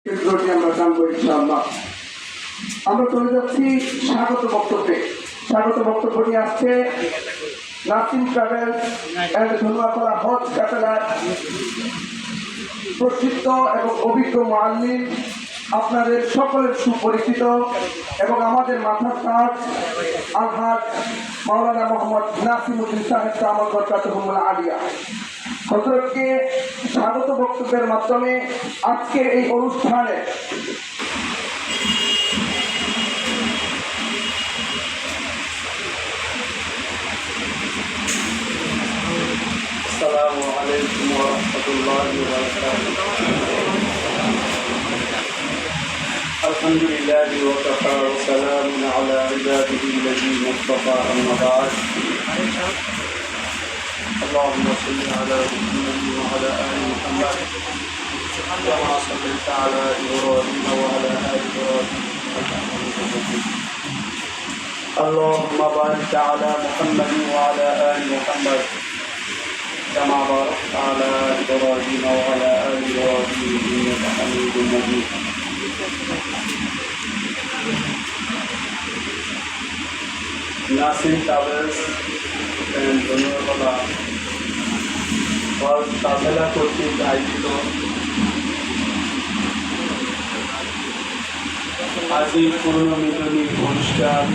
কেন্দ্রটি আমরা জানবো ইনশাআল্লাহ। আমরা চলে যাচ্ছি স্বাগত বক্তব্যে। স্বাগত বক্তব্য নিয়ে আসছে নাসিম ট্রাভেলস এন্ড ধন্যবাদ হজ ক্যাটারার প্রসিদ্ধ এবং অভিজ্ঞ মুআল্লিম, আপনাদের সকলের সুপরিচিত এবং আমাদের মাথার তাজ আলহাজ মাওলানা মোহাম্মদ নাসিমউদ্দিন সাহেব কামাল বরকাতুহুল আলিয়া হযরতকে স্বাগত বক্তব্যের মাধ্যমে আজকের এই অনুষ্ঠানে আসসালামু আলাইকুম ওয়া রাহমাতুল্লাহি ওয়া বারাকাতুহু। আলহামদুলিল্লাহি ওয়া কাফা ওয়া সালামুন আলা ইবাদিহি আল্লাযীনা ইসতাফা, আম্মা বা'দ। اللهم صل على محمد وعلى آل محمد كما صليت على إبراهيم وعلى آل إبراهيم إنك حميد مجيد. اللهم بارك على محمد وعلى آل محمد كما باركت على إبراهيم وعلى آل إبراهيم إنك حميد مجيد. নাসিম ট্রাভেলস এন্ড ধন্যবাদ তাবেলা কর্তৃক আয়োজিত আজি পুরনো মিলনী অনুষ্ঠান